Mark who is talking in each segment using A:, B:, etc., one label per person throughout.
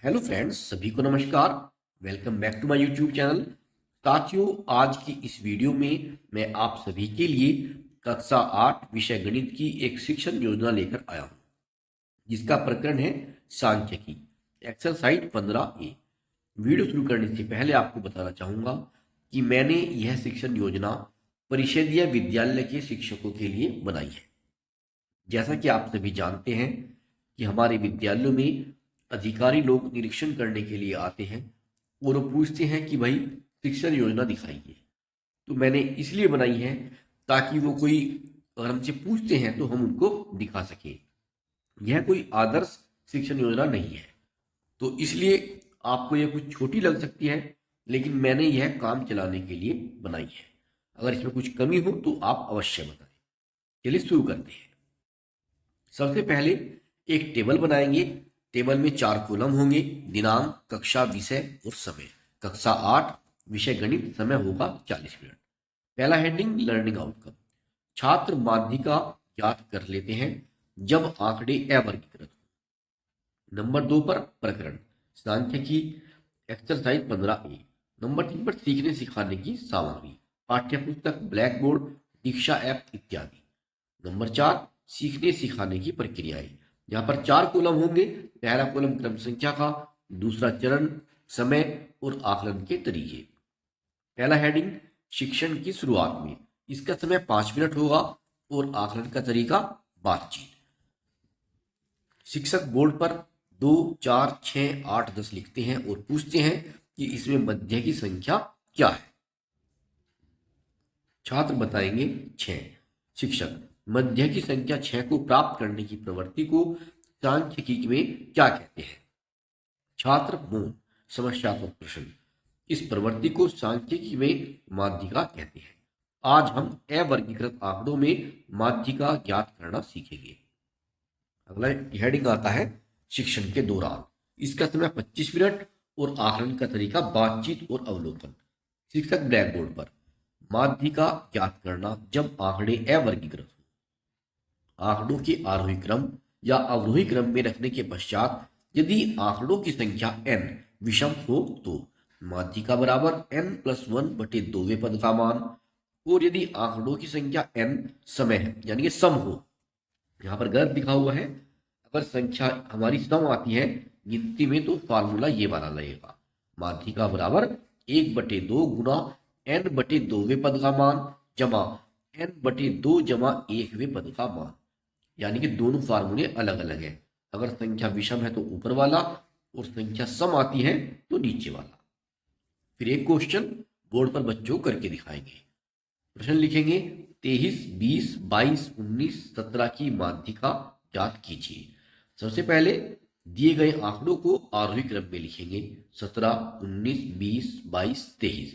A: Hello friends, सभी को नमस्कार। Welcome back to my YouTube channel. साथियों, आज की इस वीडियो में मैं आप सभी के लिए कक्षा 8 विषय गणित की एक शिक्षण योजना लेकर आया हूं, जिसका प्रकरण है सांख्यिकी, एक्सरसाइज 15A। वीडियो शुरू करने से पहले आपको बताना चाहूंगा कि मैंने यह शिक्षण योजना परिषदीय विद्यालय के शिक्षकों के लिए बनाई है। जैसा कि आप सभी जानते हैं कि हमारे विद्यालयों में अधिकारी लोग निरीक्षण करने के लिए आते हैं और वो पूछते हैं कि भाई शिक्षण योजना दिखाइए। तो मैंने इसलिए बनाई है ताकि वो कोई अगर हमसे पूछते हैं तो हम उनको दिखा सकें। यह कोई आदर्श शिक्षण योजना नहीं है, तो इसलिए आपको यह कुछ छोटी लग सकती है, लेकिन मैंने यह काम चलाने के लिए बनाई है। अगर इसमें कुछ कमी हो तो आप अवश्य बताएं। चलिए शुरू करते हैं। सबसे पहले एक टेबल बनाएंगे। टेबल में 4 कॉलम होंगे: दिनांक, कक्षा, विषय और समय। कक्षा 8 विषय गणित, समय होगा 40 मिनट। पहला हेडिंग लर्निंग आउटकम, छात्र माध्यिका ज्ञात कर लेते हैं जब आंकड़े अवर्गीकृत हो। नंबर 2 पर प्रकरण सांख्यिकी, एक्सरसाइज 15A। नंबर 3 पर सीखने सिखाने की सामग्री, पाठ्यपुस्तक, ब्लैक बोर्ड, दीक्षा ऐप इत्यादि। नंबर 4 सीखने सिखाने की प्रक्रियाएं। यहाँ पर 4 कॉलम होंगे। पहला कॉलम क्रम संख्या का, दूसरा चरण, समय और आकलन के तरीके। पहला हेडिंग शिक्षण की शुरुआत में, इसका समय 5 मिनट होगा और आकलन का तरीका बातचीत। शिक्षक बोर्ड पर 2, 4, 6, 8, 10 लिखते हैं और पूछते हैं कि इसमें मध्य की संख्या क्या है। छात्र बताएंगे 6। शिक्षक मध्य की संख्या 6 को प्राप्त करने की प्रवृत्ति को सांख्यिकी में क्या कहते हैं। छात्र मौन, समस्यात्मक प्रश्न, इस प्रवृत्ति को सांख्यिकी में माध्यिका कहते हैं। आज हम अवर्गीकृत आंकड़ों में माध्यिका ज्ञात करना सीखेंगे। अगला हेडिंग आता है शिक्षण के दौरान, इसका समय 25 मिनट और आकलन का तरीका बातचीत और अवलोकन। शिक्षक ब्लैक बोर्ड पर माध्यिका ज्ञात करना जब आंकड़े अवर्गीकृत हो। आंकड़ों के आरोही क्रम या अवरोही क्रम में रखने के पश्चात यदि आंकड़ों की संख्या n विषम हो तो माध्यिका बराबर n+1/2वें पद का मान। और यदि आंकड़ों की संख्या n समय है यानी कि सम हो, यहाँ पर गलत लिखा हुआ है, अगर संख्या हमारी सम आती है गिनती में तो फार्मूला ये वाला लगेगा, माध्यिका बराबर 1/2 गुना n/2वें पद का मान जमा n/2 जमा 1वें पद का मान। यानी कि दोनों फार्मूले अलग अलग हैं। अगर संख्या विषम है तो ऊपर वाला और संख्या सम आती है तो नीचे वाला। फिर एक क्वेश्चन बोर्ड पर बच्चों करके दिखाएंगे। प्रश्न लिखेंगे 23, 20, 22, 19, 17 की माध्यिका ज्ञात कीजिए। सबसे पहले दिए गए आंकड़ों को आरोही क्रम में लिखेंगे। 17, 19, 20, 22, 23।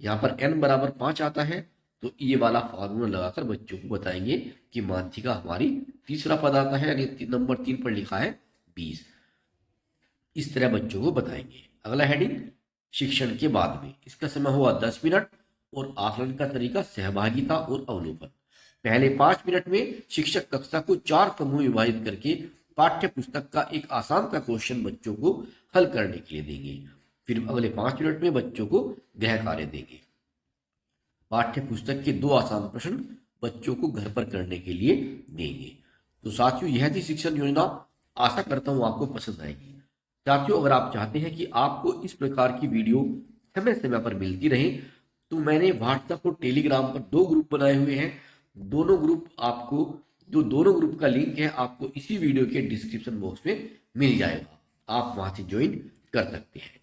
A: यहाँ पर n बराबर 5 आता है तो ये वाला फार्मूला लगाकर बच्चों को बताएंगे कि माध्यिका हमारी तीसरा पद आता है, यानी नंबर 3 पर लिखा है 20। इस तरह बच्चों को बताएंगे। अगला हेडिंग शिक्षण के बाद में, इसका समय हुआ 10 मिनट और आकलन का तरीका सहभागिता और अवलोकन। पहले 5 मिनट में शिक्षक कक्षा को 4 समूह विभाजित करके पाठ्य पुस्तक का एक आसान सा क्वेश्चन बच्चों को हल करने के लिए देंगे। फिर अगले 5 मिनट में बच्चों को गृह कार्य देंगे। पाठ्य पुस्तक के 2 आसान प्रश्न बच्चों को घर पर करने के लिए देंगे। तो साथियों, यह थी शिक्षण योजना। आशा करता हूं आपको पसंद आएगी। साथियों, अगर आप चाहते हैं कि आपको इस प्रकार की वीडियो समय समय पर मिलती रहे तो मैंने व्हाट्सएप और टेलीग्राम पर 2 ग्रुप बनाए हुए हैं। दोनों ग्रुप का लिंक है आपको इसी वीडियो के डिस्क्रिप्शन बॉक्स में मिल जाएगा। आप वहां से ज्वाइन कर सकते हैं।